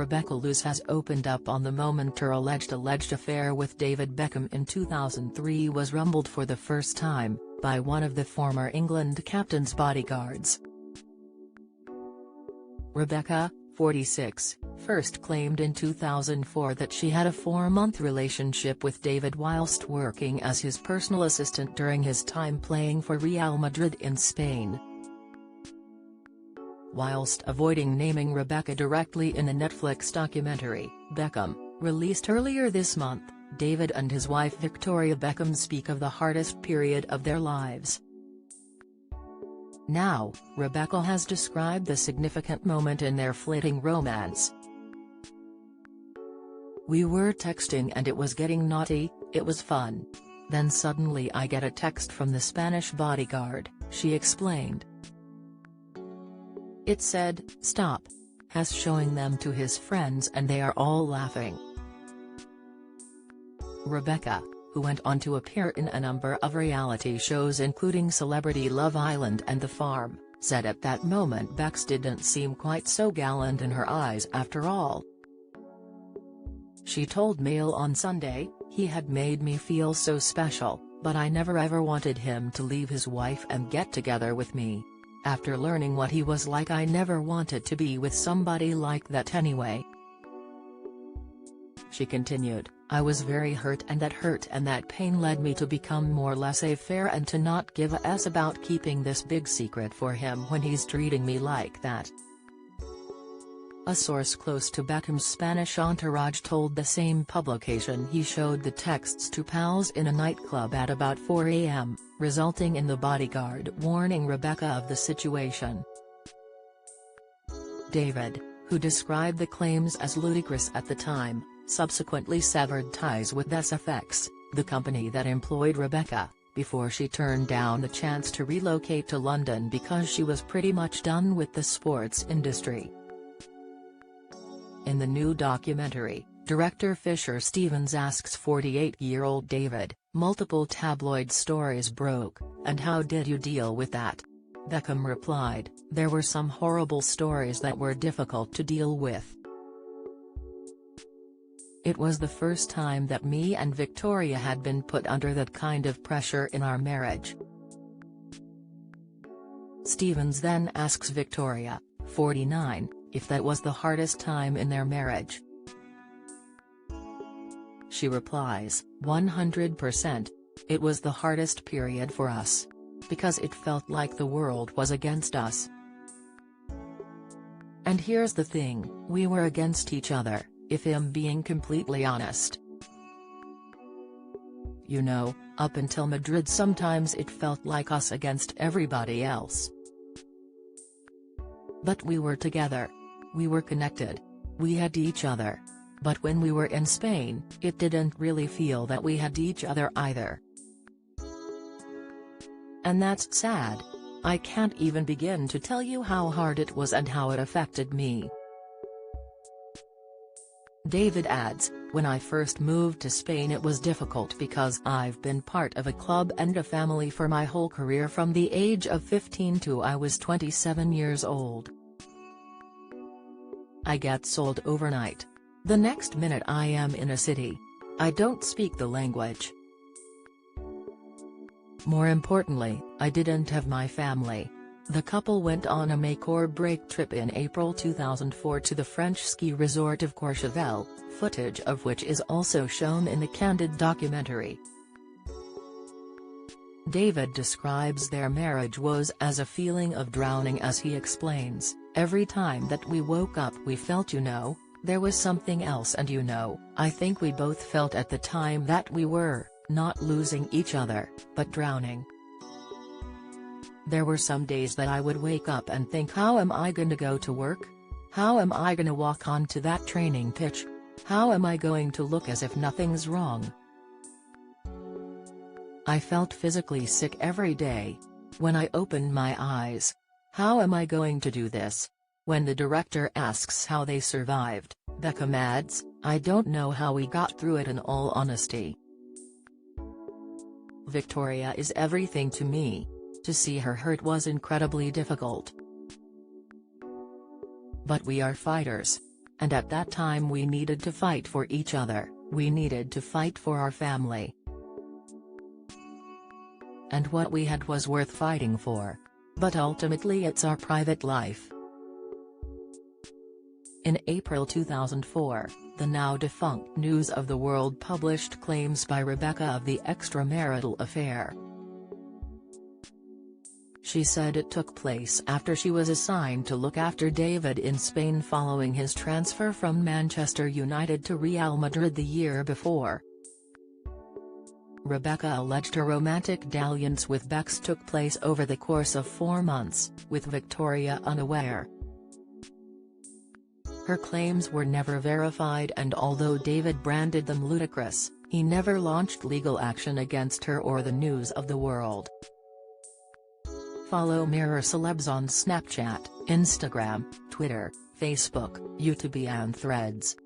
Rebecca Loos has opened up on the moment her alleged affair with David Beckham in 2003 was rumbled for the first time, by one of the former England captain's bodyguards. Rebecca, 46, first claimed in 2004 that she had a 4-month relationship with David whilst working as his personal assistant during his time playing for Real Madrid in Spain. Whilst avoiding naming Rebecca directly in a Netflix documentary, Beckham, released earlier this month, David and his wife Victoria Beckham speak of the hardest period of their lives. Now, Rebecca has described the significant moment in their flitting romance. "We were texting and it was getting naughty, it was fun. Then suddenly I get a text from the Spanish bodyguard," she explained. It said, "Stop," has showing them to his friends and they are all laughing. Rebecca, who went on to appear in a number of reality shows including Celebrity Love Island and The Farm, said at that moment Bex didn't seem quite so gallant in her eyes after all. She told Mail on Sunday, "He had made me feel so special, but I never ever wanted him to leave his wife and get together with me. After learning what he was like I never wanted to be with somebody like that anyway." She continued, "I was very hurt and that pain led me to become more laissez-faire and to not give a s about keeping this big secret for him when he's treating me like that." A source close to Beckham's Spanish entourage told the same publication he showed the texts to pals in a nightclub at about 4 a.m., resulting in the bodyguard warning Rebecca of the situation. David, who described the claims as ludicrous at the time, subsequently severed ties with SFX, the company that employed Rebecca, before she turned down the chance to relocate to London because she was pretty much done with the sports industry. In the new documentary, director Fisher Stevens asks 48-year-old David, "Multiple tabloid stories broke, and how did you deal with that?" Beckham replied, "There were some horrible stories that were difficult to deal with. It was the first time that me and Victoria had been put under that kind of pressure in our marriage." Stevens then asks Victoria, 49, if that was the hardest time in their marriage. She replies, 100%. It was the hardest period for us. Because it felt like the world was against us. And here's the thing, we were against each other, if I'm being completely honest. You know, up until Madrid sometimes it felt like us against everybody else. But we were together. We were connected. We had each other. But when we were in Spain, it didn't really feel that we had each other either. And that's sad. I can't even begin to tell you how hard it was and how it affected me." David adds, "When I first moved to Spain it was difficult because I've been part of a club and a family for my whole career from the age of 15 to I was 27 years old. I get sold overnight. The next minute I am in a city. I don't speak the language. More importantly, I didn't have my family." The couple went on a make-or-break trip in April 2004 to the French ski resort of Courchevel, footage of which is also shown in the Candid documentary. David describes their marriage woes as a feeling of drowning as he explains, "Every time that we woke up we felt there was something else and I think we both felt at the time that we were, not losing each other, but drowning. There were some days that I would wake up and think, how am I going to go to work? How am I going to walk onto that training pitch? How am I going to look as if nothing's wrong? I felt physically sick every day. When I opened my eyes, how am I going to do this?" When the director asks how they survived, Beckham adds, "I don't know how we got through it in all honesty. Victoria is everything to me. To see her hurt was incredibly difficult. But we are fighters. And at that time we needed to fight for each other, we needed to fight for our family. And what we had was worth fighting for. But ultimately it's our private life. In April 2004, the now-defunct News of the World published claims by Rebecca of the extramarital affair. She said it took place after she was assigned to look after David in Spain following his transfer from Manchester United to Real Madrid the year before. Rebecca alleged her romantic dalliance with Bex took place over the course of 4 months, with Victoria unaware. Her claims were never verified, and although David branded them ludicrous, he never launched legal action against her or the News of the World. Follow Mirror Celebs on Snapchat, Instagram, Twitter, Facebook, YouTube and Threads.